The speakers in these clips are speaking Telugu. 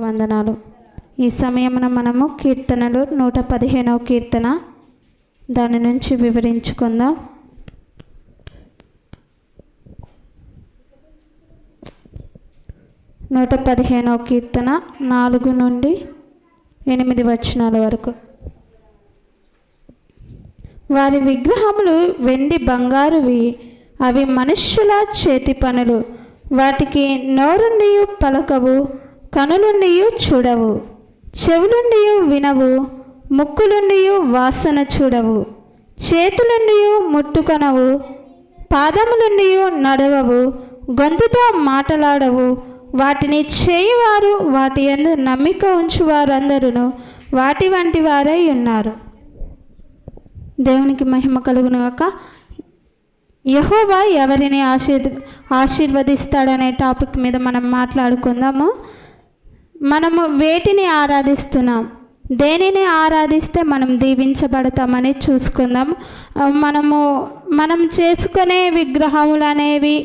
వందనాలు. ఈ సమయమున మనము కీర్తనలు 115వ కీర్తన దాని నుంచి వివరించుకుందాం. నూట 15వ కీర్తన 4 నుండి 8 వచనాల వరకు. వారి విగ్రహములు వెండి బంగారువి, అవి మనుష్యుల చేతి పనులు. వాటికి నోరుండియు పలకవు, కనులుండియు చూడవు, చెవులుండియు వినవు, ముక్కులుండియు వాసన చూడవు, చేతులుండియు ముట్టుకొనవు, పాదములుండియు నడవవు, గొంతుతో మాటలాడవు. వాటిని చేయువారు వాటి యందు నమ్మిక ఉంచువారందరూ వాటి వంటి వారై ఉన్నారు. దేవునికి మహిమ కలుగునుగాక. యెహోవా ఎవరిని ఆశీర్వదిస్తాడనే టాపిక్ మీద మనం మాట్లాడుకుందాము. మనము వేటిని ఆరాధిస్తున్నాం, దేనిని ఆరాధిస్తే మనం దీవించబడతామని చూసుకుందాం. మనం చేసుకునే విగ్రహములు అనేవి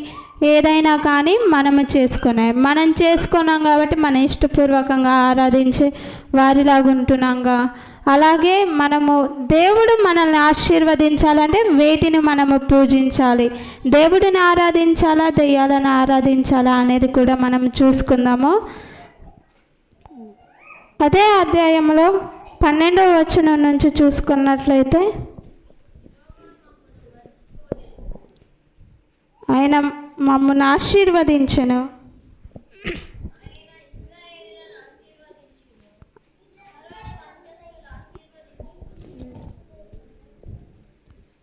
ఏదైనా కానీ మనం చేసుకున్నాం కాబట్టి మన ఇష్టపూర్వకంగా ఆరాధించే వారిలాగా ఉంటున్నాంగా. అలాగే మనము దేవుడు మనల్ని ఆశీర్వదించాలంటే వేటిని మనము పూజించాలి, దేవుడిని ఆరాధించాలా దెయ్యాలను ఆరాధించాలా అనేది కూడా మనం చూసుకుందాము. అదే అధ్యాయంలో 12వ వచనం నుంచి చూసుకున్నట్లయితే, ఆయన మమ్మల్ని ఆశీర్వదించెను,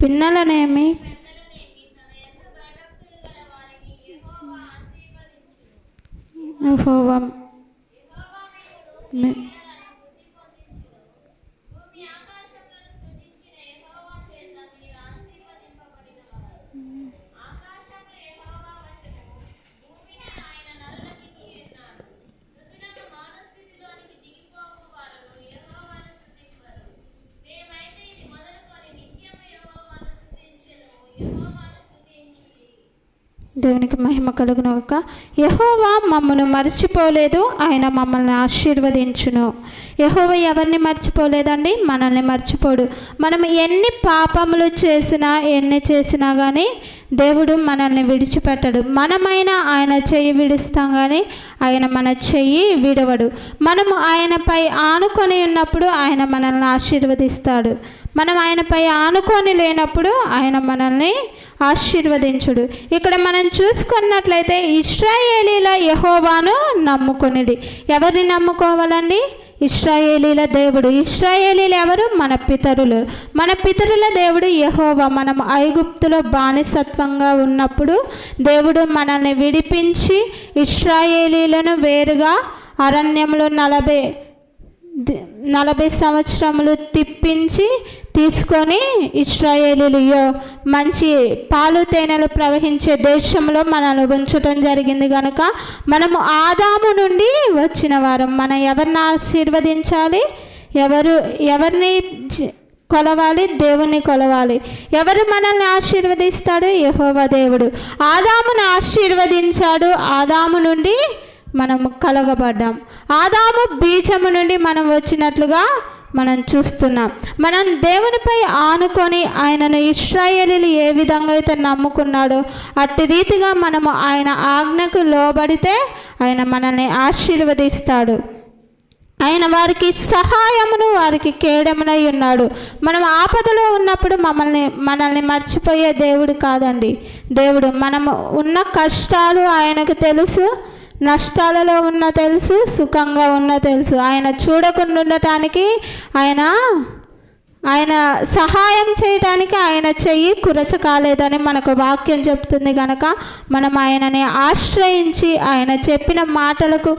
పిన్నలనేమి యెహోవా దేవునికి మహిమ కలుగునుగాక. యెహోవా మమ్మల్ని మర్చిపోలేదు, ఆయన మమ్మల్ని ఆశీర్వదించును. యెహోవా ఎవరిని మర్చిపోలేదండి, మనల్ని మర్చిపోడు. మనం ఎన్ని పాపములు చేసినా కానీ దేవుడు మనల్ని విడిచిపెట్టడు. మనమైనా ఆయన చెయ్యి విడుస్తాం కానీ ఆయన మన చెయ్యి విడవడు. మనము ఆయనపై ఆనుకొని ఉన్నప్పుడు ఆయన మనల్ని ఆశీర్వదిస్తాడు. మనం ఆయనపై ఆనుకొని లేనప్పుడు ఆయన మనల్ని ఆశీర్వదించుడు. ఇక్కడ మనం చూసుకున్నట్లయితే ఇశ్రాయేలీల యెహోవాను నమ్ముకొనిది. ఎవరిని నమ్ముకోవాలండి? ఇశ్రాయేలీల దేవుడు. ఇశ్రాయేలీలు ఎవరు? మన పితరుల దేవుడు యెహోవా. మనం ఐగుప్తులో బానిసత్వంగా ఉన్నప్పుడు దేవుడు మనల్ని విడిపించి ఇశ్రాయేలీలను వేరుగా అరణ్యంలో 40 సంవత్సరములు తిప్పించి తీసుకొని ఇశ్రాయేలీలు మంచి పాలు తేనెలు ప్రవహించే దేశంలో మనల్ని ఉంచడం జరిగింది. కనుక మనము ఆదాము నుండి వచ్చిన వారం. మనం ఎవరిని ఆశీర్వదించాలి? ఎవరిని కొలవాలి? దేవుణ్ణి కొలవాలి. ఎవరు మనల్ని ఆశీర్వదిస్తాడు? యెహోవా దేవుడు. ఆదామును ఆశీర్వదించాడు. ఆదాము నుండి మనము కలగబడ్డాం. ఆదాము బీజము నుండి మనం వచ్చినట్లుగా మనం చూస్తున్నాం. మనం దేవునిపై ఆనుకొని ఆయనను ఇశ్రాయేలీలు ఏ విధంగా అయితే నమ్ముకున్నాడో అట్టి రీతిగా మనము ఆయన ఆజ్ఞకు లోబడితే ఆయన మనల్ని ఆశీర్వదిస్తాడు. ఆయన వారికి సహాయమును వారికి కేడమునై ఉన్నాడు. మనం ఆపదలో ఉన్నప్పుడు మనల్ని మర్చిపోయే దేవుడు కాదండి. దేవుడు మనము ఉన్న కష్టాలు ఆయనకు తెలుసు, నష్టాలలో ఉన్న తెలుసు, సుఖంగా ఉన్న తెలుసు. ఆయన చూడకుండా ఉండటానికి ఆయన సహాయం చేయడానికి ఆయన చెయ్యి కురచ కాలేదని మనకు వాక్యం చెప్తుంది. కనుక మనం ఆయనని ఆశ్రయించి ఆయన చెప్పిన మాటలకు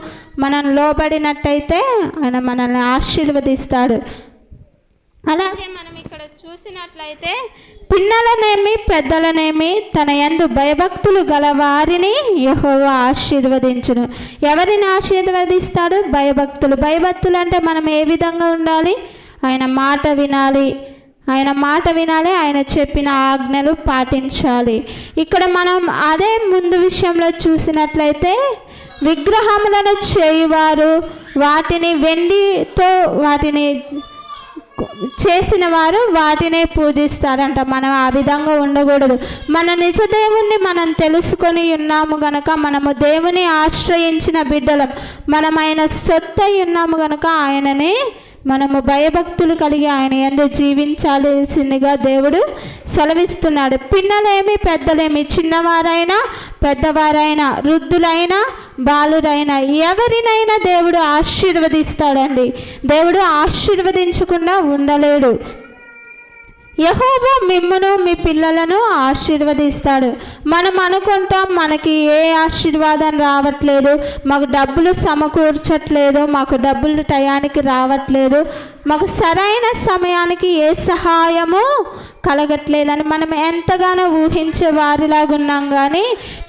మనం లోబడినట్టయితే ఆయన మనల్ని ఆశీర్వదిస్తాడు. అలాగే మనం ఇక్కడ చూసినట్లయితే పిన్నలనేమి పెద్దలనేమి తన యందు భయభక్తులు గల వారిని యెహోవా ఆశీర్వదించును. ఎవరిని ఆశీర్వదిస్తాడు? భయభక్తులు అంటే మనం ఏ విధంగా ఉండాలి? ఆయన మాట వినాలి, ఆయన చెప్పిన ఆజ్ఞలు పాటించాలి. ఇక్కడ మనం అదే ముందు విషయంలో చూసినట్లయితే విగ్రహములను చేయువారు వాటిని వెండితో వాటిని చేసిన వారు వాటినే పూజిస్తారంట. మనం ఆ విధంగా ఉండకూడదు. మన నిజ దేవుణ్ణి మనం తెలుసుకొని ఉన్నాము గనక, మనము దేవుని ఆశ్రయించిన బిడ్డలం, మనం ఆయన సొత్తై ఉన్నాము గనక ఆయననే మనము భయభక్తులు కలిగి ఆయన యందు జీవించాల్సిందిగా దేవుడు సెలవిస్తున్నాడు. పిల్లలేమి పెద్దలేమి, చిన్నవారైనా పెద్దవారైనా, వృద్ధులైనా బాలురైనా, ఎవరినైనా దేవుడు ఆశీర్వదిస్తాడండి. దేవుడు ఆశీర్వదించకుండా ఉండలేడు. యెహోవా మిమ్మును మీ పిల్లలను ఆశీర్వదిస్తాడు. మనం అనుకుంటాం మనకి ఏ ఆశీర్వాదం రావట్లేదు, మాకు డబ్బులు సమకూర్చట్లేదు, మాకు డబ్బులు టయానికి రావట్లేదు, మాకు సరైన సమయానికి ఏ సహాయము కలగట్లేదని మనం ఎంతగానో ఊహించే వారిలాగా ఉన్నాం. కానీ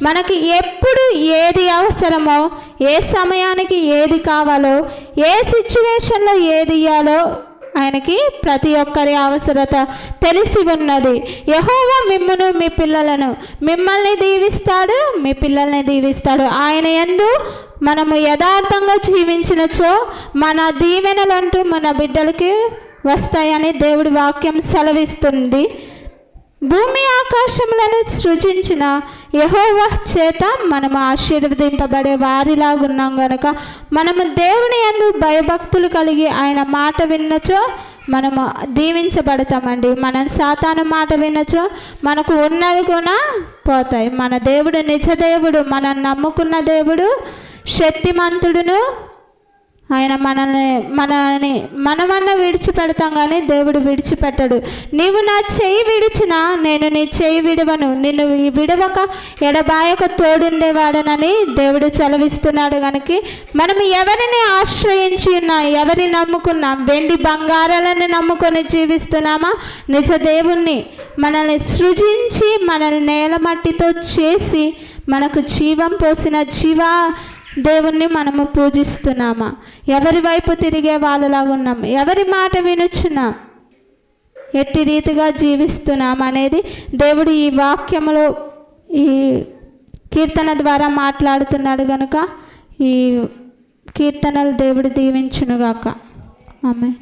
మనకి ఎప్పుడు ఏది అవసరమో, ఏ సమయానికి ఏది కావాలో, ఏ సిచ్యువేషన్లో ఏది ఇయ్యాలో ఆయనకి ప్రతి ఒక్కరి అవసరత తెలిసి ఉన్నది. యెహోవా మిమ్మును మీ పిల్లలను, మిమ్మల్ని దీవిస్తాడు, మీ పిల్లల్ని దీవిస్తాడు. ఆయన యందు మనము యథార్థంగా జీవించినచో మన దీవెనలంటూ మన బిడ్డలకి వస్తాయని దేవుడి వాక్యం సెలవిస్తుంది. భూమి ఆకాశములను సృజించిన యెహోవా చేత మనము ఆశీర్వదింపబడే వారిలాగా ఉన్నాం కనుక, మనము దేవుని యందు భయభక్తులు కలిగి ఆయన మాట విన్నచో మనము దీవించబడతామండి. మనం సాతాను మాట విన్నచో మనకు ఉన్నవి కూడా పోతాయి. మన దేవుడు నిజ దేవుడు, మనం నమ్ముకున్న దేవుడు శక్తిమంతుడును. ఆయన మనమన్నా విడిచిపెడతాం కానీ దేవుడు విడిచిపెట్టడు. నీవు నా చేయి విడిచినా నేను నీ చేయి విడవను, నిన్ను విడవక ఎడబాయక తోడుండేవాడనని దేవుడు సెలవిస్తున్నాడు. కనుక మనం ఎవరిని ఆశ్రయించి ఉన్నా, ఎవరిని నమ్ముకున్నా, వెండి బంగారాలను నమ్ముకొని జీవిస్తున్నామా? నిజ దేవుణ్ణి, మనల్ని సృజించి మనల్ని నేలమట్టితో చేసి మనకు జీవం పోసిన దేవుణ్ణి మనము పూజిస్తున్నామా? ఎవరి వైపు తిరిగే వాళ్ళలాగా ఉన్నాం? ఎవరి మాట వినుచున్నాం? ఎట్టి రీతిగా జీవిస్తున్నాం అనేది దేవుడు ఈ వాక్యములో ఈ కీర్తన ద్వారా మాట్లాడుతున్నాడు కనుక ఈ కీర్తనలు దేవుడు దీవించునుగాక. ఆమేన్.